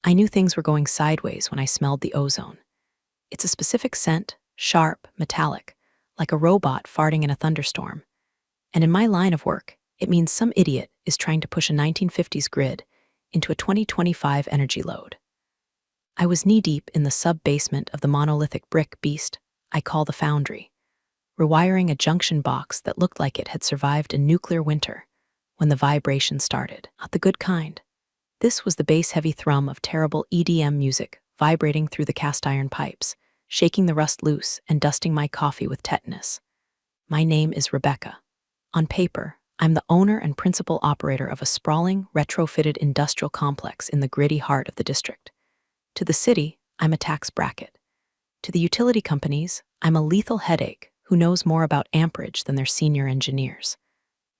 I knew things were going sideways when I smelled the ozone. It's a specific scent, sharp, metallic, like a robot farting in a thunderstorm. And in my line of work, it means some idiot is trying to push a 1950s grid into a 2025 energy load. I was knee-deep in the sub-basement of the monolithic brick beast I call the foundry, rewiring a junction box that looked like it had survived a nuclear winter when the vibration started. Not the good kind. This was the bass-heavy thrum of terrible EDM music vibrating through the cast-iron pipes, shaking the rust loose and dusting my coffee with tetanus. My name is Rebecca. On paper, I'm the owner and principal operator of a sprawling, retrofitted industrial complex in the gritty heart of the district. To the city, I'm a tax bracket. To the utility companies, I'm a lethal headache who knows more about amperage than their senior engineers.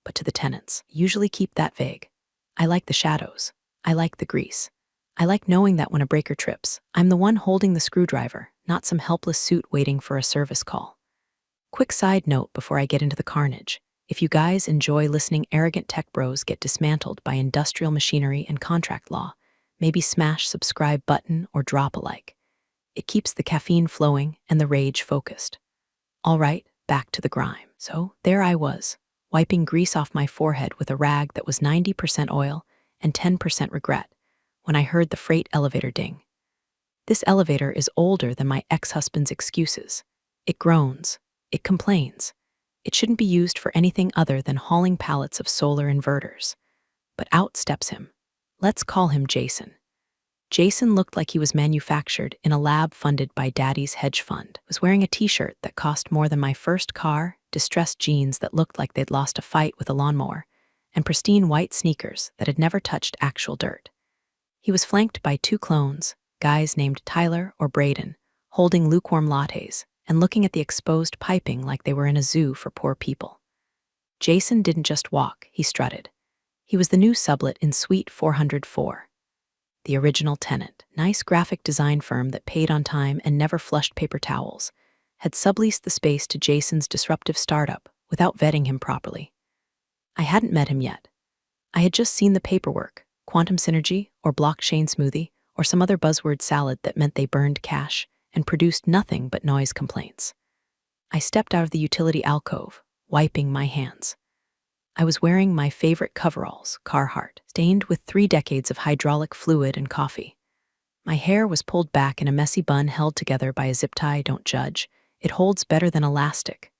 But to the tenants, usually keep that vague. I like the shadows. I like the grease. I like knowing that when a breaker trips, I'm the one holding the screwdriver, not some helpless suit waiting for a service call. Quick side note before I get into the carnage. If you guys enjoy listening arrogant tech bros get dismantled by industrial machinery and contract law, maybe smash subscribe button or drop a like. It keeps the caffeine flowing and the rage focused. All right, back to the grime. So there I was, wiping grease off my forehead with a rag that was 90% oil and 10% regret, when I heard the freight elevator ding. This elevator is older than my ex-husband's excuses. It groans. It complains. It shouldn't be used for anything other than hauling pallets of solar inverters. But out steps him. Let's call him Jason. Jason looked like he was manufactured in a lab funded by Daddy's hedge fund. Was wearing a t-shirt that cost more than my first car, distressed jeans that looked like they'd lost a fight with a lawnmower, and pristine white sneakers that had never touched actual dirt. He was flanked by two clones, guys named Tyler or Braden, holding lukewarm lattes and looking at the exposed piping like they were in a zoo for poor people. Jason didn't just walk, he strutted. He was the new sublet in Suite 404. The original tenant, nice graphic design firm that paid on time and never flushed paper towels, had subleased the space to Jason's disruptive startup without vetting him properly. I hadn't met him yet. I had just seen the paperwork, quantum synergy or blockchain smoothie or some other buzzword salad that meant they burned cash and produced nothing but noise complaints. I stepped out of the utility alcove, wiping my hands. I was wearing my favorite coveralls, Carhartt, stained with 3 decades of hydraulic fluid and coffee. My hair was pulled back in a messy bun held together by a zip tie. Don't judge. It holds better than elastic.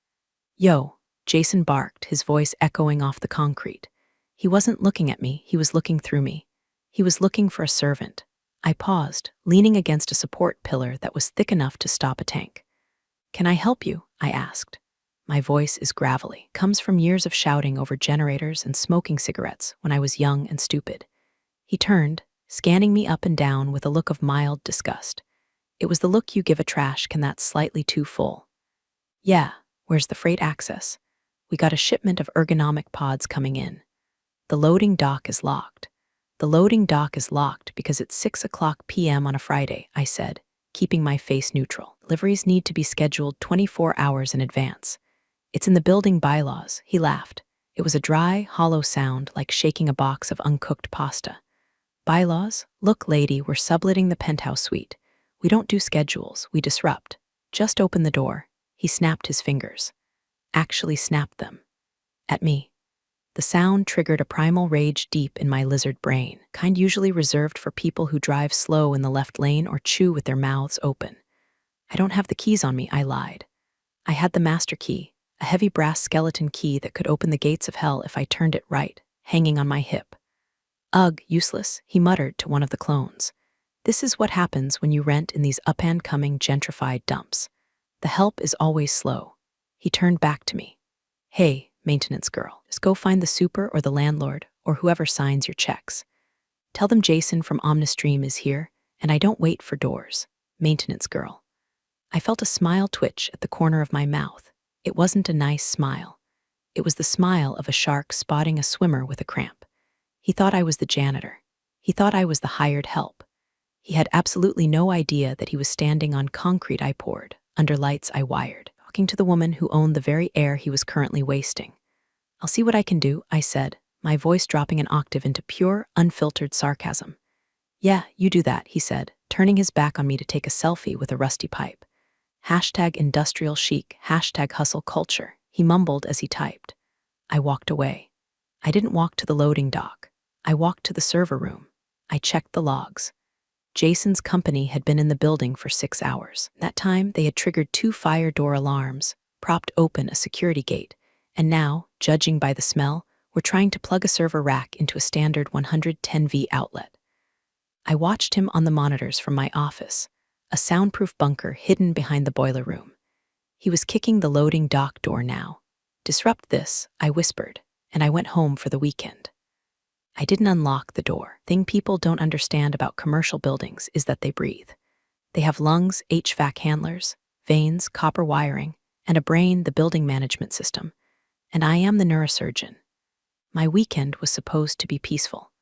Yo, Jason barked, his voice echoing off the concrete. He wasn't looking at me, he was looking through me. He was looking for a servant. I paused, leaning against a support pillar that was thick enough to stop a tank. Can I help you? I asked. My voice is gravelly, comes from years of shouting over generators and smoking cigarettes when I was young and stupid. He turned, scanning me up and down with a look of mild disgust. It was the look you give a trash can that's slightly too full. Yeah, where's the freight access? We got a shipment of ergonomic pods coming in. The loading dock is locked. The loading dock is locked because it's 6:00 p.m. on a Friday, I said, keeping my face neutral. Deliveries need to be scheduled 24 hours in advance. It's in the building bylaws, he laughed. It was a dry, hollow sound like shaking a box of uncooked pasta. Bylaws? Look, lady, we're subletting the penthouse suite. We don't do schedules, we disrupt. Just open the door. He snapped his fingers. Actually snapped them. At me. The sound triggered a primal rage deep in my lizard brain, kind usually reserved for people who drive slow in the left lane or chew with their mouths open. I don't have the keys on me, I lied. I had the master key, a heavy brass skeleton key that could open the gates of hell if I turned it right, hanging on my hip. Ugh, useless, he muttered to one of the clones. This is what happens when you rent in these up-and-coming gentrified dumps. The help is always slow. He turned back to me. Hey, maintenance girl, just go find the super or the landlord or whoever signs your checks. Tell them Jason from Omnistream is here, and I don't wait for doors. Maintenance girl. I felt a smile twitch at the corner of my mouth. It wasn't a nice smile. It was the smile of a shark spotting a swimmer with a cramp. He thought I was the janitor. He thought I was the hired help. He had absolutely no idea that he was standing on concrete I poured, under lights I wired, talking to the woman who owned the very air he was currently wasting. I'll see what I can do, I said, my voice dropping an octave into pure, unfiltered sarcasm. Yeah, you do that, he said, turning his back on me to take a selfie with a rusty pipe. Hashtag industrial chic, hashtag hustle culture, he mumbled as he typed. I walked away. I didn't walk to the loading dock. I walked to the server room. I checked the logs. Jason's company had been in the building for 6 hours. That time, they had triggered 2 fire door alarms, propped open a security gate, and now, judging by the smell, were trying to plug a server rack into a standard 110V outlet. I watched him on the monitors from my office, a soundproof bunker hidden behind the boiler room. He was kicking the loading dock door now. Disrupt this, I whispered, and I went home for the weekend. I didn't unlock the door. Thing people don't understand about commercial buildings is that they breathe. They have lungs, HVAC handlers, veins, copper wiring, and a brain, the building management system. And I am the neurosurgeon. My weekend was supposed to be peaceful.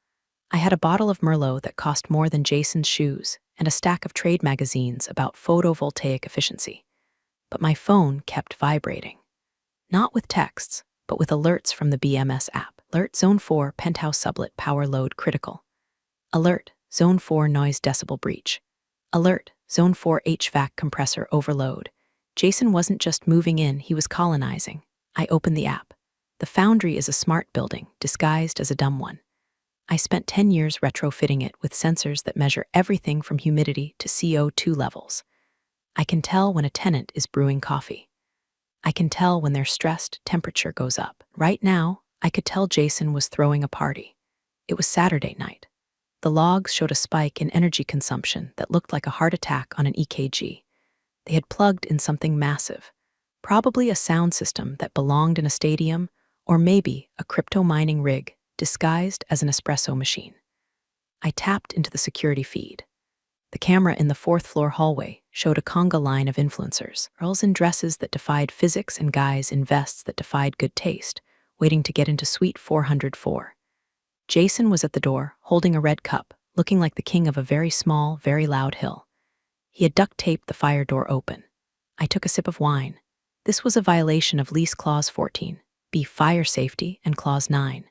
I had a bottle of Merlot that cost more than Jason's shoes and a stack of trade magazines about photovoltaic efficiency. But my phone kept vibrating. Not with texts, but with alerts from the BMS app. Alert Zone 4 Penthouse Sublet Power Load Critical. Alert Zone 4 Noise Decibel Breach. Alert Zone 4 HVAC Compressor Overload. Jason wasn't just moving in, he was colonizing. I opened the app. The Foundry is a smart building, disguised as a dumb one. I spent 10 years retrofitting it with sensors that measure everything from humidity to CO2 levels. I can tell when a tenant is brewing coffee. I can tell when their stressed temperature goes up. Right now, I could tell Jason was throwing a party. It was Saturday night. The logs showed a spike in energy consumption that looked like a heart attack on an EKG. They had plugged in something massive, probably a sound system that belonged in a stadium, or maybe a crypto mining rig disguised as an espresso machine. I tapped into the security feed. The camera in the 4th floor hallway showed a conga line of influencers, girls in dresses that defied physics and guys in vests that defied good taste, waiting to get into suite 404. Jason was at the door, holding a red cup, looking like the king of a very small, very loud hill. He had duct taped the fire door open. I took a sip of wine. This was a violation of Lease Clause 14, B. Fire Safety, and Clause 9,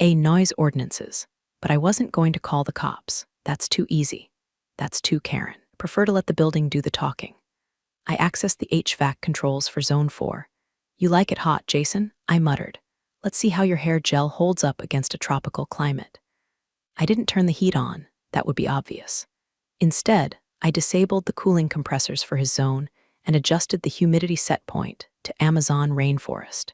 A. Noise Ordinances. But I wasn't going to call the cops. That's too easy. That's too Karen. Prefer to let the building do the talking. I accessed the HVAC controls for Zone 4. You like it hot, Jason? I muttered. Let's see how your hair gel holds up against a tropical climate. I didn't turn the heat on. That would be obvious. Instead, I disabled the cooling compressors for his zone and adjusted the humidity set point to Amazon rainforest.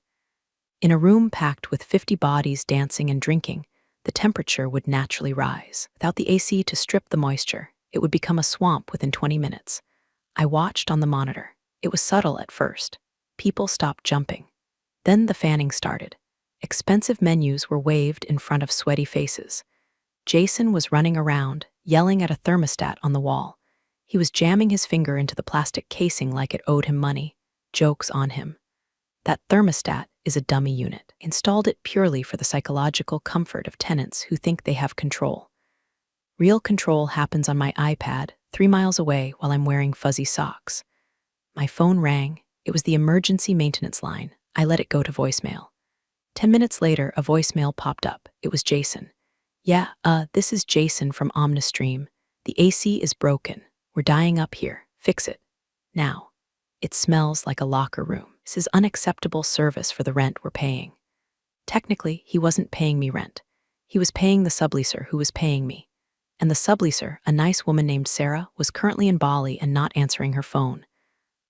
In a room packed with 50 bodies dancing and drinking, the temperature would naturally rise. Without the AC to strip the moisture, it would become a swamp within 20 minutes. I watched on the monitor. It was subtle at first. People stopped jumping. Then the fanning started. Expensive menus were waved in front of sweaty faces. Jason was running around, yelling at a thermostat on the wall. He was jamming his finger into the plastic casing like it owed him money. Joke's on him. That thermostat is a dummy unit. Installed it purely for the psychological comfort of tenants who think they have control. Real control happens on my iPad, 3 miles away while I'm wearing fuzzy socks. My phone rang. It was the emergency maintenance line. I let it go to voicemail. 10 minutes later, a voicemail popped up. It was Jason. Yeah, this is Jason from Omnistream. The AC is broken. We're dying up here. Fix it. Now. It smells like a locker room. This is unacceptable service for the rent we're paying. Technically, he wasn't paying me rent. He was paying the subleaser who was paying me. And the subleaser, a nice woman named Sarah, was currently in Bali and not answering her phone.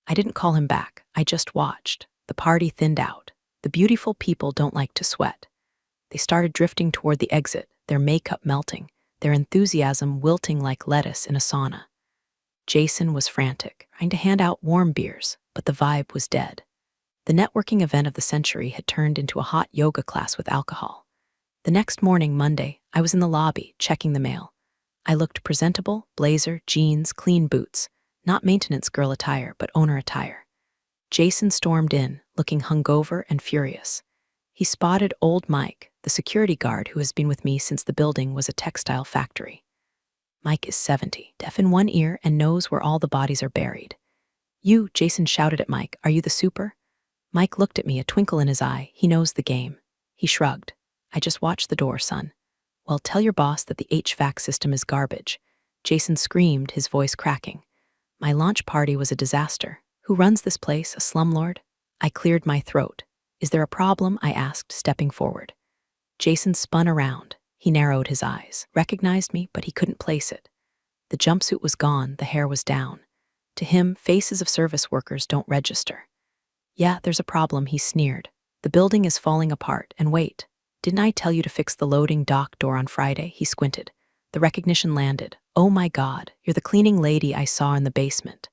I didn't call him back. I just watched. The party thinned out. The beautiful people don't like to sweat. They started drifting toward the exit, their makeup melting, their enthusiasm wilting like lettuce in a sauna. Jason was frantic, trying to hand out warm beers, but the vibe was dead. The networking event of the century had turned into a hot yoga class with alcohol. The next morning, Monday, I was in the lobby, checking the mail. I looked presentable, blazer, jeans, clean boots, not maintenance girl attire, but owner attire. Jason stormed in, looking hungover and furious. He spotted old Mike, the security guard who has been with me since the building was a textile factory. Mike is 70, deaf in one ear and knows where all the bodies are buried. You, Jason shouted at Mike, are you the super? Mike looked at me, a twinkle in his eye. He knows the game. He shrugged. I just watched the door, son. Well, tell your boss that the HVAC system is garbage. Jason screamed, his voice cracking. My launch party was a disaster. Who runs this place, a slumlord? I cleared my throat. Is there a problem? I asked, stepping forward. Jason spun around. He narrowed his eyes, recognized me, but he couldn't place it. The jumpsuit was gone, the hair was down. To him, faces of service workers don't register. Yeah, there's a problem, he sneered. The building is falling apart, and wait. Didn't I tell you to fix the loading dock door on Friday? He squinted. The recognition landed. Oh my God, you're the cleaning lady I saw in the basement.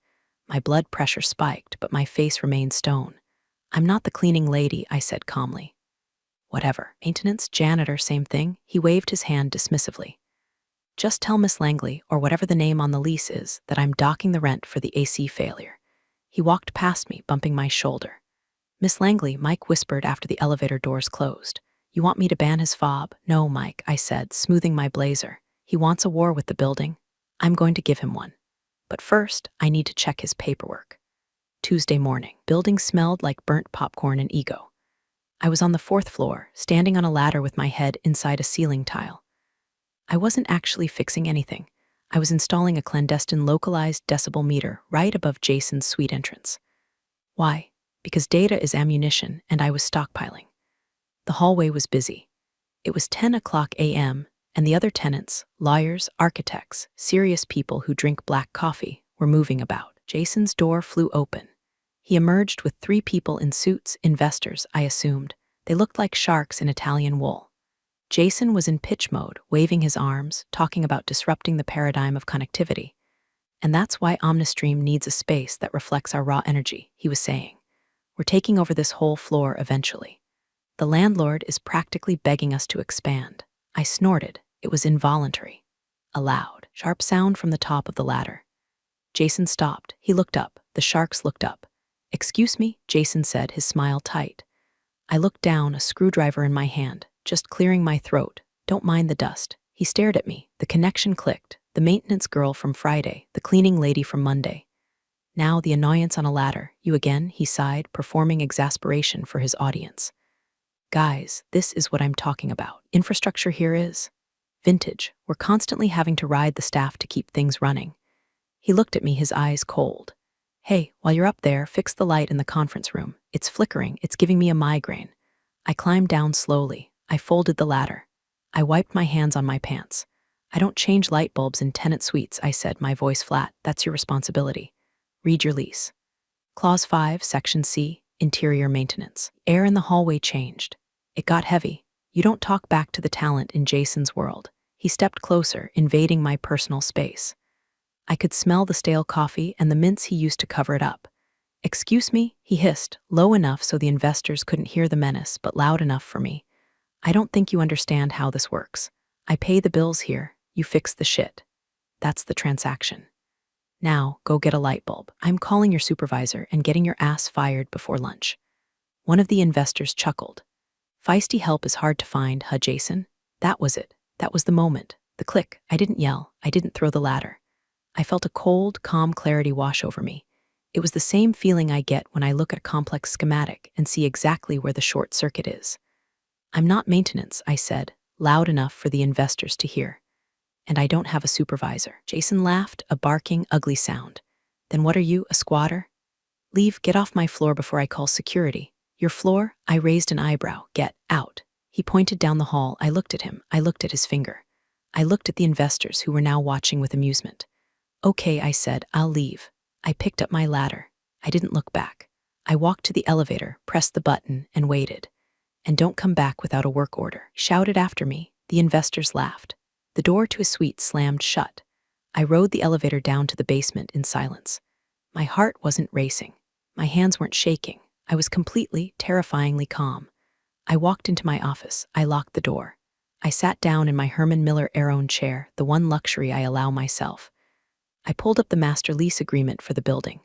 My blood pressure spiked, but my face remained stone. I'm not the cleaning lady, I said calmly. Whatever. Maintenance, janitor, same thing. He waved his hand dismissively. Just tell Miss Langley, or whatever the name on the lease is, that I'm docking the rent for the AC failure. He walked past me, bumping my shoulder. Miss Langley, Mike whispered after the elevator doors closed. You want me to ban his fob? No, Mike, I said, smoothing my blazer. He wants a war with the building. I'm going to give him one. But first, I need to check his paperwork. Tuesday morning. Building smelled like burnt popcorn and ego. I was on the 4th floor, standing on a ladder with my head inside a ceiling tile. I wasn't actually fixing anything. I was installing a clandestine localized decibel meter right above Jason's suite entrance. Why? Because data is ammunition, and I was stockpiling. The hallway was busy. It was 10 o'clock a.m., and the other tenants, lawyers, architects, serious people who drink black coffee, were moving about. Jason's door flew open. He emerged with 3 people in suits, investors, I assumed. They looked like sharks in Italian wool. Jason was in pitch mode, waving his arms, talking about disrupting the paradigm of connectivity. And that's why OmniStream needs a space that reflects our raw energy, he was saying. We're taking over this whole floor eventually. The landlord is practically begging us to expand. I snorted. It was involuntary. A loud, sharp sound from the top of the ladder. Jason stopped. He looked up. The sharks looked up. Excuse me, Jason said, his smile tight. I looked down, a screwdriver in my hand, just clearing my throat. Don't mind the dust. He stared at me. The connection clicked. The maintenance girl from Friday, the cleaning lady from Monday. Now the annoyance on a ladder. You again, he sighed, performing exasperation for his audience. Guys, this is what I'm talking about. Infrastructure here is vintage. We're constantly having to ride the staff to keep things running. He looked at me, his eyes cold. Hey, while you're up there, fix the light in the conference room. It's flickering. It's giving me a migraine. I climbed down slowly. I folded the ladder. I wiped my hands on my pants. I don't change light bulbs in tenant suites, I said, my voice flat. That's your responsibility. Read your lease. Clause 5, Section C, Interior Maintenance. Air in the hallway changed. It got heavy. You don't talk back to the talent in Jason's world. He stepped closer, invading my personal space. I could smell the stale coffee and the mints he used to cover it up. Excuse me, he hissed, low enough so the investors couldn't hear the menace, but loud enough for me. I don't think you understand how this works. I pay the bills here. You fix the shit. That's the transaction. Now, go get a light bulb. I'm calling your supervisor and getting your ass fired before lunch. One of the investors chuckled. Feisty help is hard to find, huh, Jason? That was it. That was the moment. The click. I didn't yell. I didn't throw the ladder. I felt a cold, calm clarity wash over me. It was the same feeling I get when I look at a complex schematic and see exactly where the short circuit is. I'm not maintenance, I said, loud enough for the investors to hear. And I don't have a supervisor. Jason laughed, a barking, ugly sound. Then what are you, a squatter? Leave, get off my floor before I call security. Your floor? I raised an eyebrow. Get out. He pointed down the hall. I looked at him. I looked at his finger. I looked at the investors who were now watching with amusement. Okay, I said, I'll leave. I picked up my ladder. I didn't look back. I walked to the elevator, pressed the button, and waited. And don't come back without a work order. He shouted after me. The investors laughed. The door to his suite slammed shut. I rode the elevator down to the basement in silence. My heart wasn't racing. My hands weren't shaking. I was completely, terrifyingly calm. I walked into my office. I locked the door. I sat down in my Herman Miller Aeron chair, the one luxury I allow myself. I pulled up the master lease agreement for the building.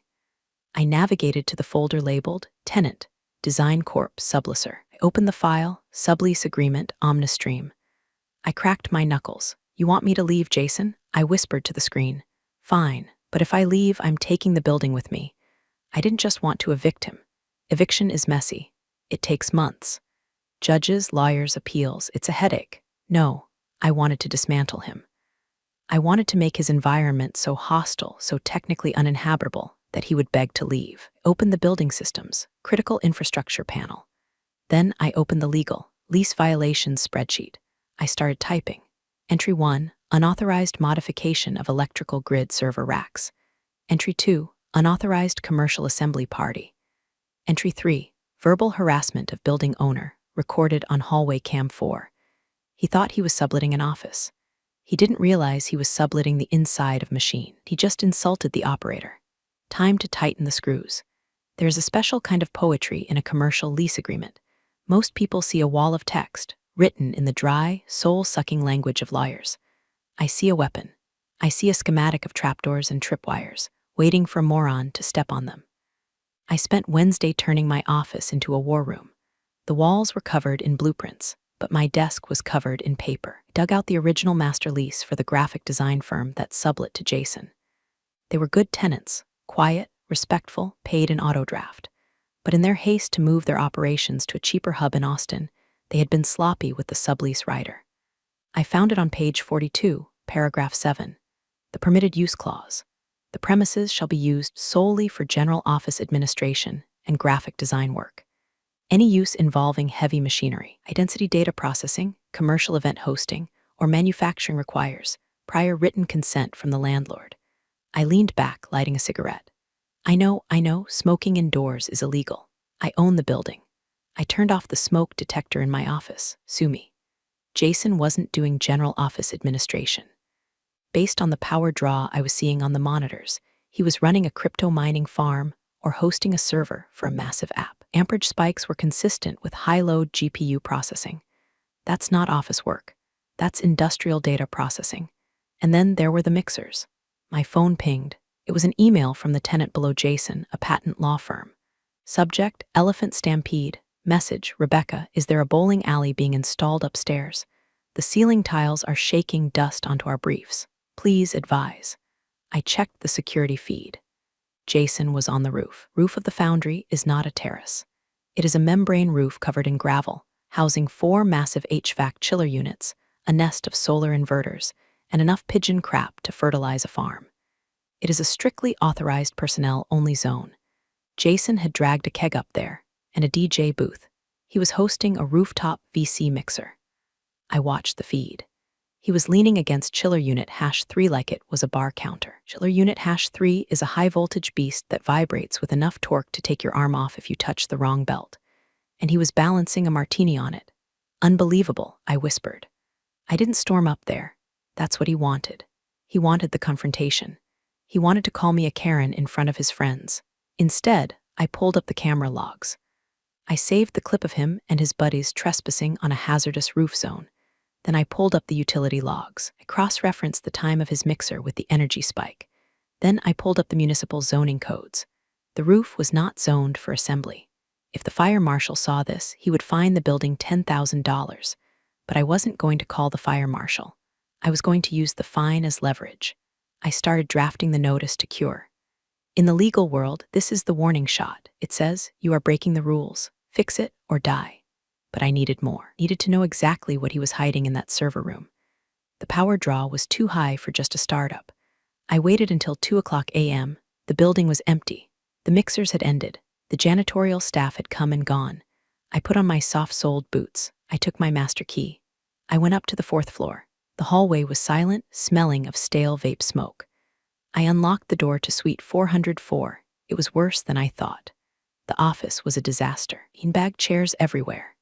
I navigated to the folder labeled Tenant, Design Corp. Subleaser. I opened the file, Sublease Agreement, OmniStream. I cracked my knuckles. You want me to leave, Jason? I whispered to the screen. Fine, but if I leave, I'm taking the building with me. I didn't just want to evict him. Eviction is messy. It takes months. Judges, lawyers, appeals. It's a headache. No, I wanted to dismantle him. I wanted to make his environment so hostile, so technically uninhabitable, that he would beg to leave. Open the building systems, critical infrastructure panel. Then I opened the legal, lease violations spreadsheet. I started typing. Entry 1, unauthorized modification of electrical grid server racks. Entry 2, unauthorized commercial assembly party. Entry 3, verbal harassment of building owner, recorded on hallway cam 4. He thought he was subletting an office. He didn't realize he was subletting the inside of machine. He just insulted the operator. Time to tighten the screws. There's a special kind of poetry in a commercial lease agreement. Most people see a wall of text, written in the dry, soul-sucking language of lawyers. I see a weapon. I see a schematic of trapdoors and tripwires, waiting for a moron to step on them. I spent Wednesday turning my office into a war room. The walls were covered in blueprints, but my desk was covered in paper. I dug out the original master lease for the graphic design firm that sublet to Jason. They were good tenants, quiet, respectful, paid in autodraft. But in their haste to move their operations to a cheaper hub in Austin, they had been sloppy with the sublease rider. I found it on page 42, paragraph 7, the permitted use clause. The premises shall be used solely for general office administration and graphic design work. Any use involving heavy machinery, high-density data processing, commercial event hosting, or manufacturing requires prior written consent from the landlord. I leaned back, lighting a cigarette. I know, smoking indoors is illegal. I own the building. I turned off the smoke detector in my office. Sue me. Jason wasn't doing general office administration. Based on the power draw I was seeing on the monitors, he was running a crypto mining farm or hosting a server for a massive app. Amperage spikes were consistent with high-load GPU processing. That's not office work. That's industrial data processing. And then there were the mixers. My phone pinged. It was an email from the tenant below Jason, a patent law firm. Subject, Elephant Stampede. Message, Rebecca, is there a bowling alley being installed upstairs? The ceiling tiles are shaking dust onto our briefs. Please advise. I checked the security feed. Jason was on the roof. Roof of the foundry is not a terrace. It is a membrane roof covered in gravel, housing 4 massive HVAC chiller units, a nest of solar inverters, and enough pigeon crap to fertilize a farm. It is a strictly authorized personnel-only zone. Jason had dragged a keg up there, and a DJ booth. He was hosting a rooftop VC mixer. I watched the feed. He was leaning against chiller unit #3 like it was a bar counter. Chiller unit #3 is a high-voltage beast that vibrates with enough torque to take your arm off if you touch the wrong belt. And he was balancing a martini on it. Unbelievable, I whispered. I didn't storm up there. That's what he wanted. He wanted the confrontation. He wanted to call me a Karen in front of his friends. Instead, I pulled up the camera logs. I saved the clip of him and his buddies trespassing on a hazardous roof zone. Then I pulled up the utility logs. I cross-referenced the time of his mixer with the energy spike. Then I pulled up the municipal zoning codes. The roof was not zoned for assembly. If the fire marshal saw this, he would fine the building $10,000. But I wasn't going to call the fire marshal. I was going to use the fine as leverage. I started drafting the notice to cure. In the legal world, this is the warning shot. It says, you are breaking the rules. Fix it or die. But I needed more. Needed to know exactly what he was hiding in that server room. The power draw was too high for just a startup. I waited until 2:00 a.m. The building was empty. The mixers had ended. The janitorial staff had come and gone. I put on my soft-soled boots. I took my master key. I went up to the 4th floor. The hallway was silent, smelling of stale vape smoke. I unlocked the door to suite 404. It was worse than I thought. The office was a disaster. Beanbag chairs everywhere.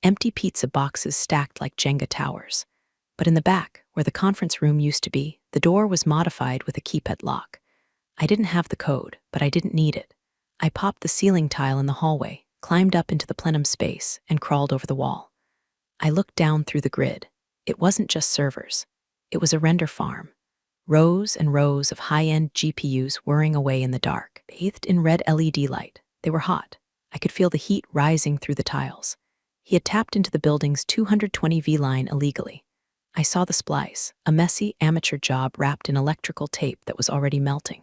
Empty pizza boxes stacked like Jenga towers. But in the back, where the conference room used to be, the door was modified with a keypad lock. I didn't have the code, but I didn't need it. I popped the ceiling tile in the hallway, climbed up into the plenum space, and crawled over the wall. I looked down through the grid. It wasn't just servers. It was a render farm. Rows and rows of high-end GPUs whirring away in the dark, bathed in red LED light. They were hot. I could feel the heat rising through the tiles. He had tapped into the building's 220V line illegally. I saw the splice, a messy amateur job wrapped in electrical tape that was already melting.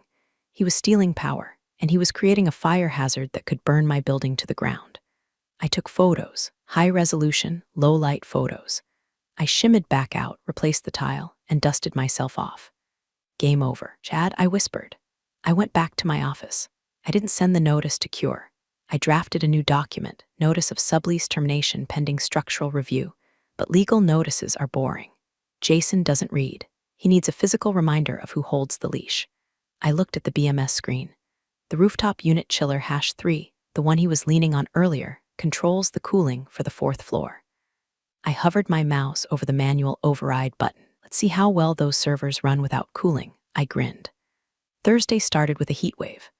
He was stealing power, and he was creating a fire hazard that could burn my building to the ground. I took photos, high-resolution, low-light photos. I shimmied back out, replaced the tile, and dusted myself off. Game over. Chad, I whispered. I went back to my office. I didn't send the notice to cure. I drafted a new document, notice of sublease termination pending structural review, but legal notices are boring. Jason doesn't read. He needs a physical reminder of who holds the leash. I looked at the BMS screen. The rooftop unit chiller #3, the one he was leaning on earlier, controls the cooling for the 4th floor. I hovered my mouse over the manual override button. Let's see how well those servers run without cooling, I grinned. Thursday started with a heat wave.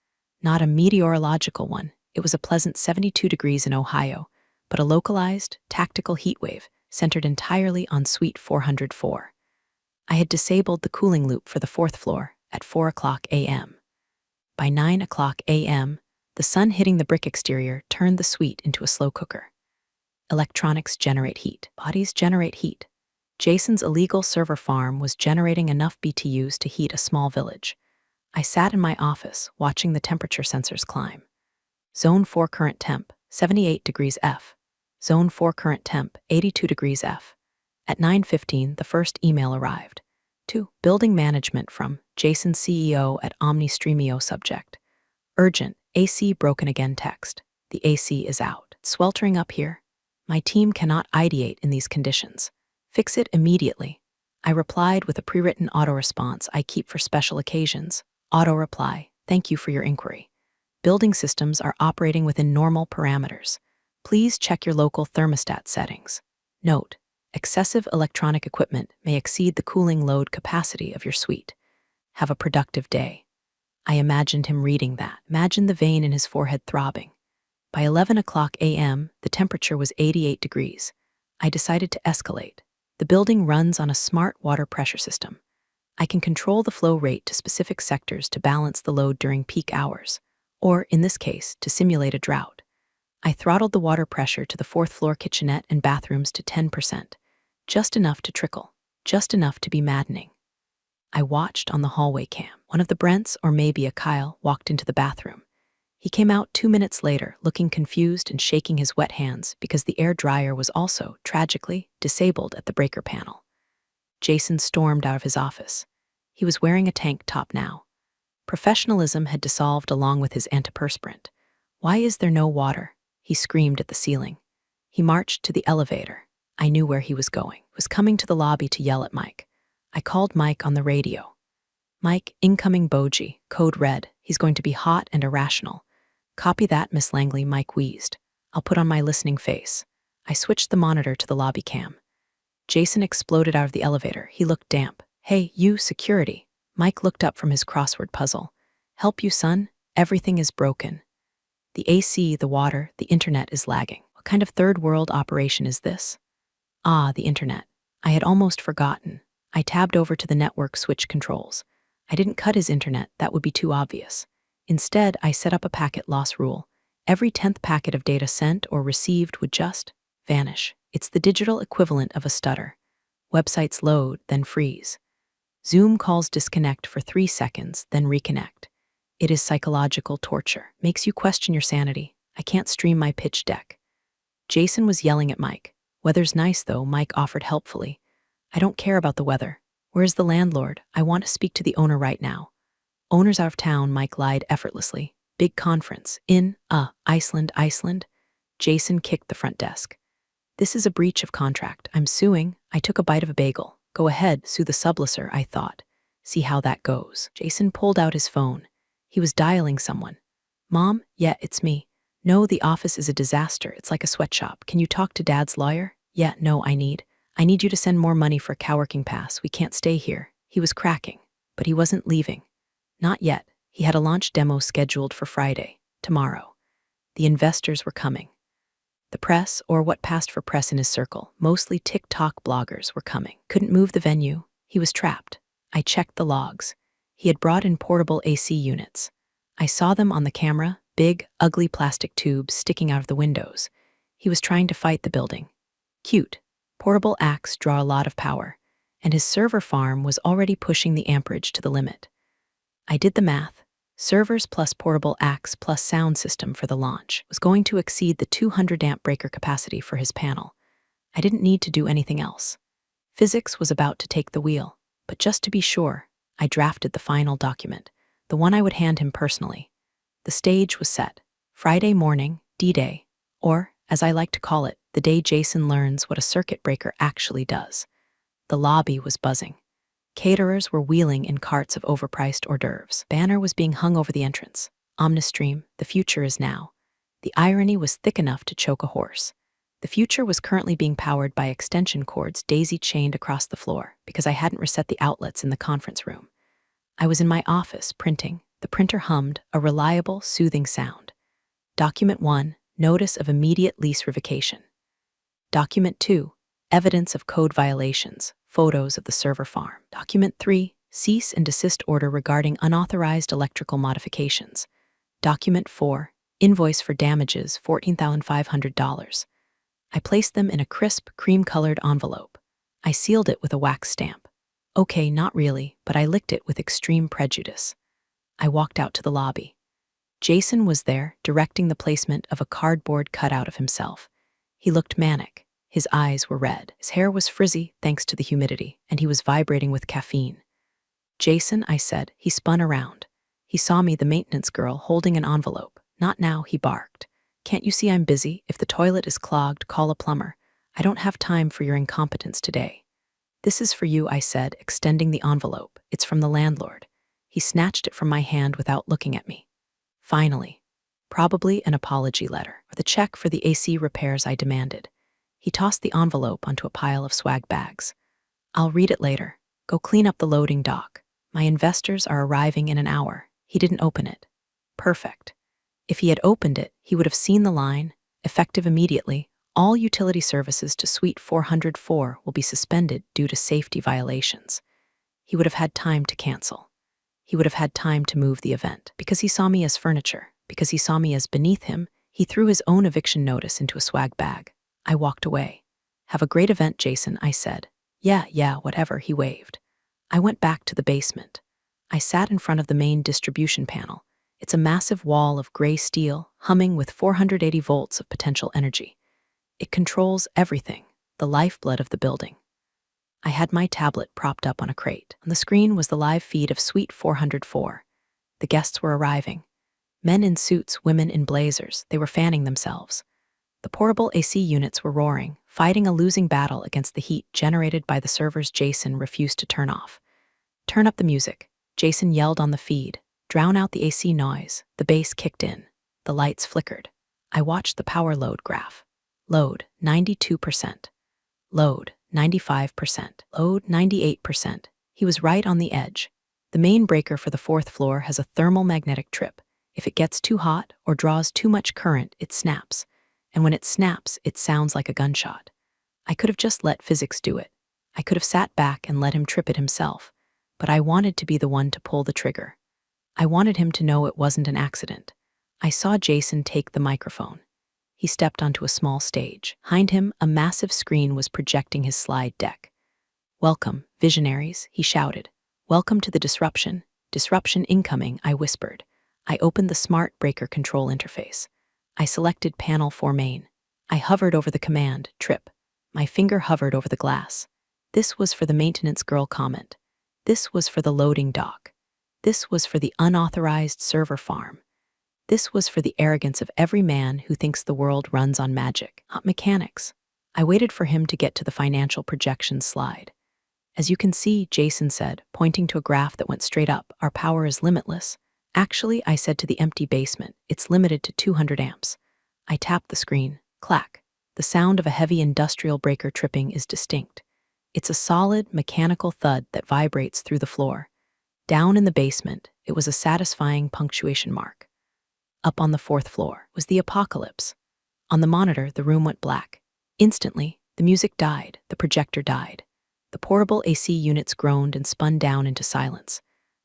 Not a meteorological one. It was a pleasant 72 degrees in Ohio, but a localized, tactical heat wave centered entirely on Suite 404. I had disabled the cooling loop for the 4th floor at 4:00 a.m. By 9:00 a.m., the sun hitting the brick exterior turned the suite into a slow cooker. Electronics generate heat. Bodies generate heat. Jason's illegal server farm was generating enough BTUs to heat a small village. I sat in my office, watching the temperature sensors climb. Zone 4 current temp, 78 degrees F. Zone 4 current temp, 82 degrees F. At 9:15, the first email arrived. To Building Management from Jason CEO at OmniStreamio subject. Urgent, AC broken again text. The AC is out. Sweltering up here. My team cannot ideate in these conditions. Fix it immediately. I replied with a pre-written auto-response I keep for special occasions. Auto-reply, thank you for your inquiry. Building systems are operating within normal parameters. Please check your local thermostat settings. Note, excessive electronic equipment may exceed the cooling load capacity of your suite. Have a productive day. I imagined him reading that. Imagine the vein in his forehead throbbing. By 11:00 a.m., the temperature was 88 degrees. I decided to escalate. The building runs on a smart water pressure system. I can control the flow rate to specific sectors to balance the load during peak hours, or, in this case, to simulate a drought. I throttled the water pressure to the 4th floor kitchenette and bathrooms to 10%, just enough to trickle, just enough to be maddening. I watched on the hallway cam. One of the Brents, or maybe a Kyle, walked into the bathroom. He came out 2 minutes later, looking confused and shaking his wet hands because the air dryer was also, tragically, disabled at the breaker panel. Jason stormed out of his office. He was wearing a tank top now. Professionalism had dissolved along with his antiperspirant. Why is there no water? He screamed at the ceiling. He marched to the elevator. I knew where he was going. He was coming to the lobby to yell at Mike. I called Mike on the radio. Mike, incoming Boji, code red. He's going to be hot and irrational. Copy that, Miss Langley, Mike wheezed. I'll put on my listening face. I switched the monitor to the lobby cam. Jason exploded out of the elevator. He looked damp. Hey, you, security. Mike looked up from his crossword puzzle. Help you, son? Everything is broken. The AC, the water, the internet is lagging. What kind of third world operation is this? Ah, the internet. I had almost forgotten. I tabbed over to the network switch controls. I didn't cut his internet, that would be too obvious. Instead, I set up a packet loss rule. Every 10th packet of data sent or received would just vanish. It's the digital equivalent of a stutter. Websites load, then freeze. Zoom calls disconnect for 3 seconds, then reconnect. It is psychological torture. Makes you question your sanity. I can't stream my pitch deck. Jason was yelling at Mike. Weather's nice, though, Mike offered helpfully. I don't care about the weather. Where's the landlord? I want to speak to the owner right now. Owner's out of town, Mike lied effortlessly. Big conference. In, Iceland. Jason kicked the front desk. This is a breach of contract. I'm suing. I took a bite of a bagel. Go ahead, sue the subleaser, I thought. See how that goes. Jason pulled out his phone. He was dialing someone. Mom? Yeah, it's me. No, the office is a disaster. It's like a sweatshop. Can you talk to Dad's lawyer? Yeah, no, I need you to send more money for a coworking pass. We can't stay here. He was cracking, but he wasn't leaving. Not yet. He had a launch demo scheduled for Friday, tomorrow. The investors were coming. The press, or what passed for press in his circle, mostly TikTok bloggers, were coming. Couldn't move the venue. He was trapped. I checked the logs. He had brought in portable AC units. I saw them on the camera, big, ugly plastic tubes sticking out of the windows. He was trying to fight the building. Cute. Portable ACs draw a lot of power, and his server farm was already pushing the amperage to the limit. I did the math. Servers plus portable ACs plus sound system for the launch was going to exceed the 200 amp breaker capacity for his panel. I didn't need to do anything else. Physics was about to take the wheel, but just to be sure, I drafted the final document, the one I would hand him personally. The stage was set. Friday morning, D-Day, or, as I like to call it, the day Jason learns what a circuit breaker actually does. The lobby was buzzing. Caterers were wheeling in carts of overpriced hors d'oeuvres. Banner was being hung over the entrance. Omnistream, the future is now. The irony was thick enough to choke a horse. The future was currently being powered by extension cords daisy-chained across the floor because I hadn't reset the outlets in the conference room. I was in my office printing. The printer hummed, a reliable, soothing sound. Document 1, Notice of Immediate Lease Revocation. Document 2, Evidence of Code Violations, Photos of the server farm. Document 3, Cease and Desist Order regarding unauthorized electrical modifications. Document 4, Invoice for damages, $14,500. I placed them in a crisp, cream-colored envelope. I sealed it with a wax stamp. Okay, not really, but I licked it with extreme prejudice. I walked out to the lobby. Jason was there, directing the placement of a cardboard cutout of himself. He looked manic. His eyes were red. His hair was frizzy, thanks to the humidity, and he was vibrating with caffeine. Jason, I said. He spun around. He saw me, the maintenance girl, holding an envelope. Not now, he barked. Can't you see I'm busy? If the toilet is clogged, call a plumber. I don't have time for your incompetence today. This is for you, I said, extending the envelope. It's from the landlord. He snatched it from my hand without looking at me. Finally, probably an apology letter, or the check for the AC repairs I demanded. He tossed the envelope onto a pile of swag bags. I'll read it later. Go clean up the loading dock. My investors are arriving in an hour. He didn't open it. Perfect. If he had opened it, he would have seen the line, effective immediately. All utility services to Suite 404 will be suspended due to safety violations. He would have had time to cancel. He would have had time to move the event. Because he saw me as furniture, because he saw me as beneath him, he threw his own eviction notice into a swag bag. I walked away. Have a great event, Jason, I said. Yeah, whatever, he waved. I went back to the basement. I sat in front of the main distribution panel. It's a massive wall of gray steel, humming with 480 volts of potential energy. It controls everything, the lifeblood of the building. I had my tablet propped up on a crate. On the screen was the live feed of Suite 404. The guests were arriving. Men in suits, women in blazers. They were fanning themselves. The portable AC units were roaring, fighting a losing battle against the heat generated by the servers Jason refused to turn off. Turn up the music, Jason yelled on the feed. Drown out the AC noise. The bass kicked in. The lights flickered. I watched the power load graph. Load, 92%. Load, 95%. Load, 98%. He was right on the edge. The main breaker for the fourth floor has a thermal magnetic trip. If it gets too hot or draws too much current, it snaps. And when it snaps, it sounds like a gunshot. I could have just let physics do it. I could have sat back and let him trip it himself. But I wanted to be the one to pull the trigger. I wanted him to know it wasn't an accident. I saw Jason take the microphone. He stepped onto a small stage. Behind him, a massive screen was projecting his slide deck. Welcome, visionaries, he shouted. Welcome to the disruption. Disruption incoming, I whispered. I opened the smart breaker control interface. I selected panel 4 main. I hovered over the command, trip. My finger hovered over the glass. This was for the maintenance girl comment. This was for the loading dock. This was for the unauthorized server farm. This was for the arrogance of every man who thinks the world runs on magic, not mechanics. I waited for him to get to the financial projections slide. As you can see, Jason said, pointing to a graph that went straight up, our power is limitless. Actually, I said to the empty basement, it's limited to 200 amps. I tapped the screen. Clack. The sound of a heavy industrial breaker tripping is distinct. It's a solid, mechanical thud that vibrates through the floor. Down in the basement, it was a satisfying punctuation mark. Up on the 4th floor was the apocalypse. On the monitor, the room went black. Instantly, the music died, the projector died. The portable AC units groaned and spun down into silence.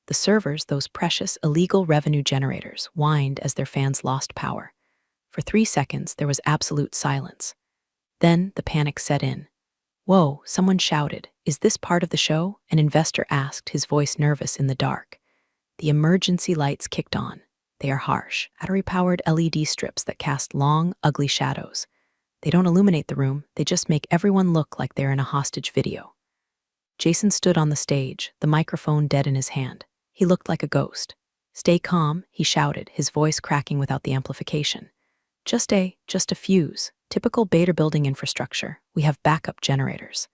The servers, those precious, illegal revenue generators, whined as their fans lost power. For 3 seconds, there was absolute silence. Then the panic set in. Whoa, someone shouted. Is this part of the show? An investor asked, his voice nervous in the dark. The emergency lights kicked on. They are harsh, battery-powered LED strips that cast long, ugly shadows. They don't illuminate the room, they just make everyone look like they're in a hostage video. Jason stood on the stage, the microphone dead in his hand. He looked like a ghost. "Stay calm," he shouted, his voice cracking without the amplification. Just a fuse. Typical beta building infrastructure. We have backup generators.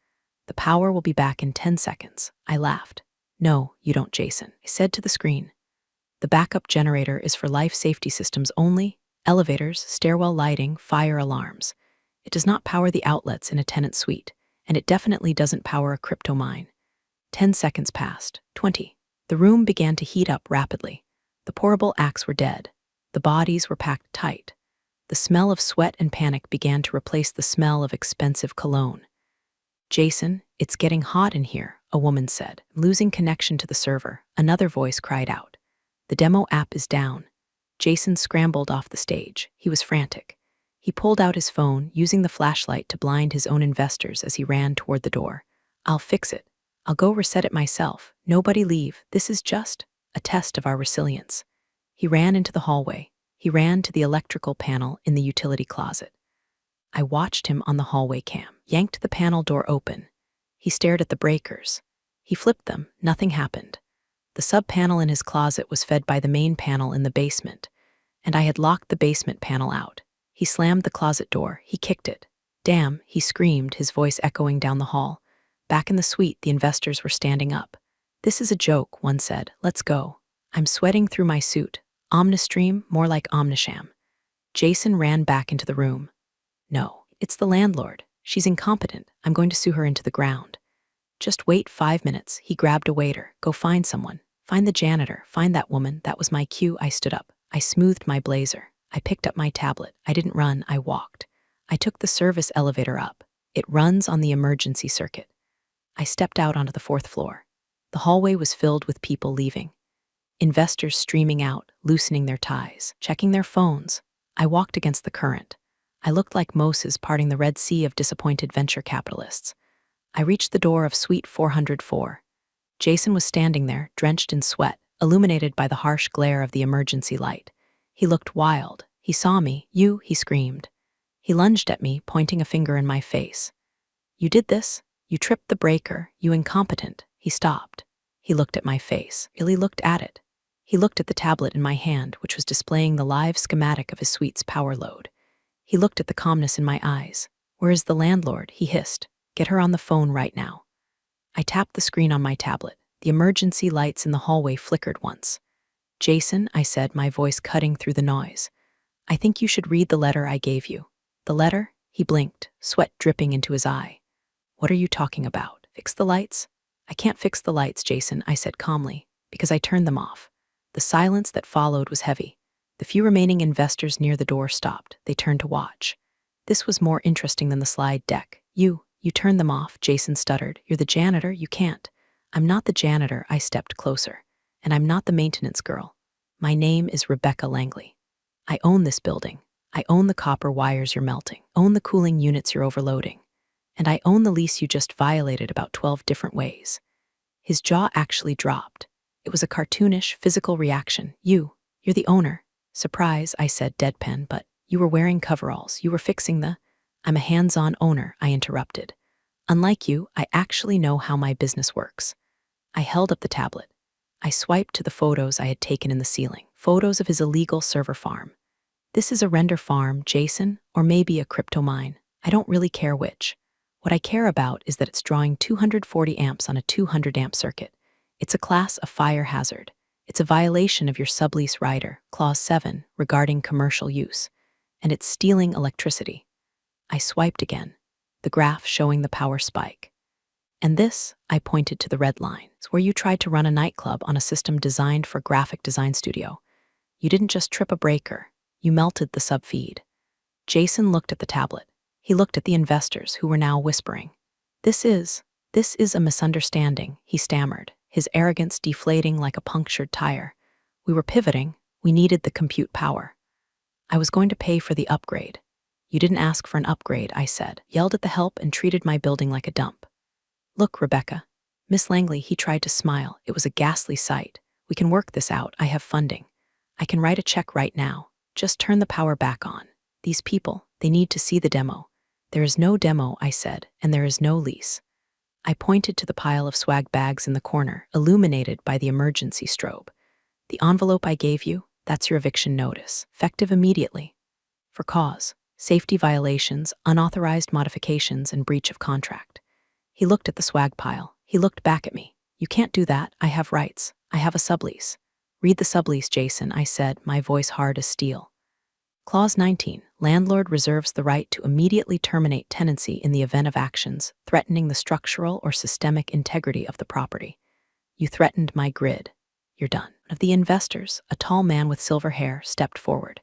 The power will be back in 10 seconds. I laughed. "No, you don't, Jason," I said to the screen. "The backup generator is for life safety systems only, elevators, stairwell lighting, fire alarms. It does not power the outlets in a tenant suite, and it definitely doesn't power a crypto mine." 10 seconds passed. 20. The room began to heat up rapidly. The pourable acts were dead. The bodies were packed tight. The smell of sweat and panic began to replace the smell of expensive cologne. "Jason, it's getting hot in here," a woman said. Losing connection to the server, another voice cried out. "The demo app is down." Jason scrambled off the stage. He was frantic. He pulled out his phone, using the flashlight to blind his own investors as he ran toward the door. "I'll fix it. I'll go reset it myself. Nobody leave. This is just a test of our resilience." He ran into the hallway. He ran to the electrical panel in the utility closet. I watched him on the hallway cam, yanked the panel door open. He stared at the breakers. He flipped them. Nothing happened. The sub-panel in his closet was fed by the main panel in the basement, and I had locked the basement panel out. He slammed the closet door. He kicked it. "Damn," he screamed, his voice echoing down the hall. Back in the suite, the investors were standing up. "This is a joke," one said. "Let's go." I'm sweating through my suit. Omnistream, more like Omnisham. Jason ran back into the room. "No, it's the landlord. She's incompetent. I'm going to sue her into the ground." "Just wait 5 minutes." He grabbed a waiter. "Go find someone. Find the janitor. Find that woman." That was my cue. I stood up. I smoothed my blazer. I picked up my tablet. I didn't run. I walked. I took the service elevator up. It runs on the emergency circuit. I stepped out onto the 4th floor. The hallway was filled with people leaving. Investors streaming out, loosening their ties, checking their phones. I walked against the current. I looked like Moses parting the Red Sea of disappointed venture capitalists. I reached the door of Suite 404. Jason was standing there, drenched in sweat, illuminated by the harsh glare of the emergency light. He looked wild. He saw me. "You," he screamed. He lunged at me, pointing a finger in my face. "You did this? You tripped the breaker, you incompetent." He stopped. He looked at my face. Really looked at it. He looked at the tablet in my hand, which was displaying the live schematic of his suite's power load. He looked at the calmness in my eyes. "Where is the landlord?" he hissed. "Get her on the phone right now." I tapped the screen on my tablet. The emergency lights in the hallway flickered once. "Jason," I said, my voice cutting through the noise. "I think you should read the letter I gave you." "The letter?" He blinked, sweat dripping into his eye. "What are you talking about? Fix the lights?" "I can't fix the lights, Jason," I said calmly, because I turned them off. The silence that followed was heavy. The few remaining investors near the door stopped. They turned to watch. This was more interesting than the slide deck. You turned them off," Jason stuttered. "You're the janitor, you can't." "I'm not the janitor," I stepped closer. "And I'm not the maintenance girl. My name is Rebecca Langley. I own this building. I own the copper wires you're melting, own the cooling units you're overloading. And I own the lease you just violated about 12 different ways." His jaw actually dropped. It was a cartoonish, physical reaction. You're the owner." "Surprise," I said, deadpan, "but you were wearing coveralls. You were fixing the—" "I'm a hands-on owner," I interrupted. "Unlike you, I actually know how my business works." I held up the tablet. I swiped to the photos I had taken in the ceiling, photos of his illegal server farm. "This is a render farm, Jason, or maybe a crypto mine. I don't really care which. What I care about is that it's drawing 240 amps on a 200 amp circuit. It's a class of fire hazard. It's a violation of your sublease rider, Clause 7, regarding commercial use. And it's stealing electricity." I swiped again, the graph showing the power spike. "And this," I pointed to the red line, "is where you tried to run a nightclub on a system designed for a graphic design studio. You didn't just trip a breaker, you melted the subfeed." Jason looked at the tablet. He looked at the investors, who were now whispering. This is a misunderstanding," he stammered, his arrogance deflating like a punctured tire. "We were pivoting. We needed the compute power. I was going to pay for the upgrade." "You didn't ask for an upgrade," I said, yelled at the help, and treated my building like a dump. "Look, Rebecca." Miss Langley, he tried to smile. It was a ghastly sight. "We can work this out. I have funding. I can write a check right now. Just turn the power back on. These people, they need to see the demo." "There is no demo," I said, "and there is no lease." I pointed to the pile of swag bags in the corner, illuminated by the emergency strobe. The envelope I gave you, that's your eviction notice, effective immediately. For cause, safety violations, unauthorized modifications, and breach of contract. He looked at the swag pile. He looked back at me. You can't do that. I have rights. I have a sublease. Read the sublease, Jason, I said, my voice hard as steel. Clause 19. Landlord reserves the right to immediately terminate tenancy in the event of actions threatening the structural or systemic integrity of the property. You threatened my grid. You're done. One of the investors, a tall man with silver hair, stepped forward.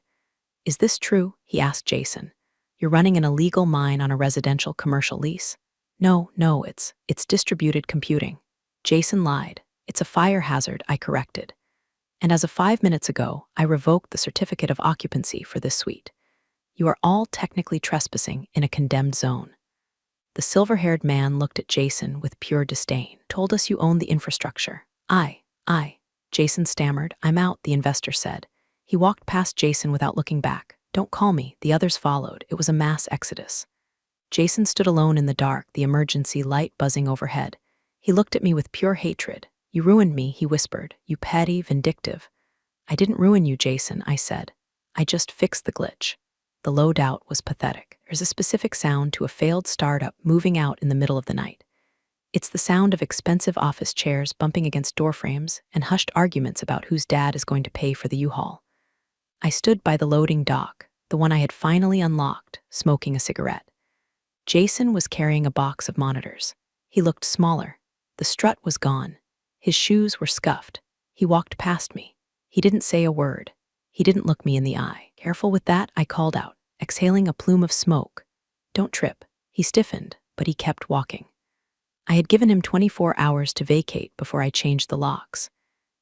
Is this true? He asked Jason. You're running an illegal mine on a residential commercial lease? No, it's distributed computing. Jason lied. It's a fire hazard, I corrected. And as of 5 minutes ago, I revoked the certificate of occupancy for this suite. You are all technically trespassing in a condemned zone. The silver-haired man looked at Jason with pure disdain. Told us you own the infrastructure. I. Jason stammered. I'm out, the investor said. He walked past Jason without looking back. Don't call me. The others followed. It was a mass exodus. Jason stood alone in the dark, the emergency light buzzing overhead. He looked at me with pure hatred. You ruined me, he whispered. You petty, vindictive. I didn't ruin you, Jason, I said. I just fixed the glitch. The low doubt was pathetic. There's a specific sound to a failed startup moving out in the middle of the night. It's the sound of expensive office chairs bumping against doorframes and hushed arguments about whose dad is going to pay for the U-Haul. I stood by the loading dock, the one I had finally unlocked, smoking a cigarette. Jason was carrying a box of monitors. He looked smaller. The strut was gone. His shoes were scuffed. He walked past me. He didn't say a word. He didn't look me in the eye. Careful with that, I called out, exhaling a plume of smoke. Don't trip. He stiffened, but he kept walking. I had given him 24 hours to vacate before I changed the locks.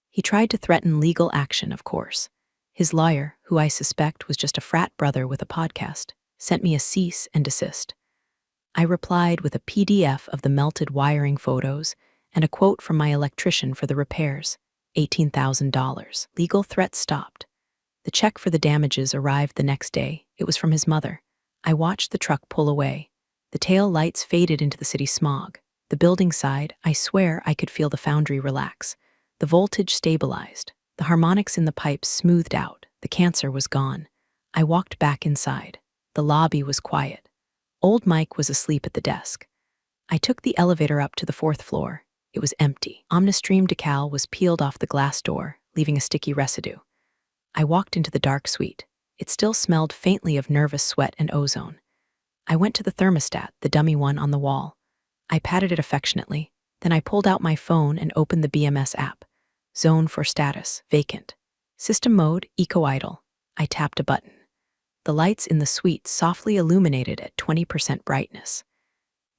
He tried to threaten legal action, of course. His lawyer, who I suspect was just a frat brother with a podcast, sent me a cease and desist. I replied with a PDF of the melted wiring photos and a quote from my electrician for the repairs, $18,000. Legal threats stopped. The check for the damages arrived the next day. It was from his mother. I watched the truck pull away. The tail lights faded into the city smog. The building side, I swear I could feel the foundry relax. The voltage stabilized. The harmonics in the pipes smoothed out. The cancer was gone. I walked back inside. The lobby was quiet. Old Mike was asleep at the desk. I took the elevator up to the 4th floor. It was empty. Omnistream decal was peeled off the glass door, leaving a sticky residue. I walked into the dark suite. It still smelled faintly of nervous sweat and ozone. I went to the thermostat, the dummy one on the wall. I patted it affectionately. Then I pulled out my phone and opened the BMS app. Zone for status, vacant. System mode, eco-idle. I tapped a button. The lights in the suite softly illuminated at 20% brightness.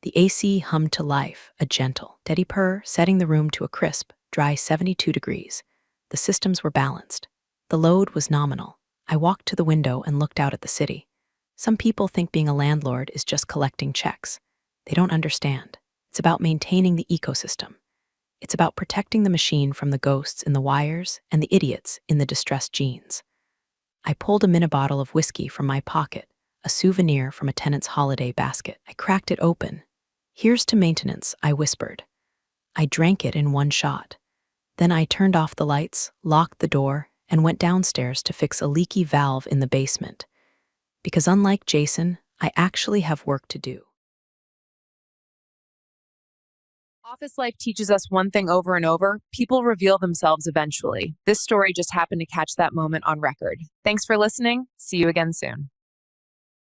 The AC hummed to life, a gentle, steady purr, setting the room to a crisp, dry 72 degrees. The systems were balanced. The load was nominal. I walked to the window and looked out at the city. Some people think being a landlord is just collecting checks. They don't understand. It's about maintaining the ecosystem. It's about protecting the machine from the ghosts in the wires and the idiots in the distressed jeans. I pulled a mini bottle of whiskey from my pocket, a souvenir from a tenant's holiday basket. I cracked it open. Here's to maintenance, I whispered. I drank it in one shot. Then I turned off the lights, locked the door, and went downstairs to fix a leaky valve in the basement. Because unlike Jason, I actually have work to do. Office life teaches us one thing over and over: people reveal themselves eventually. This story just happened to catch that moment on record. Thanks for listening. See you again soon.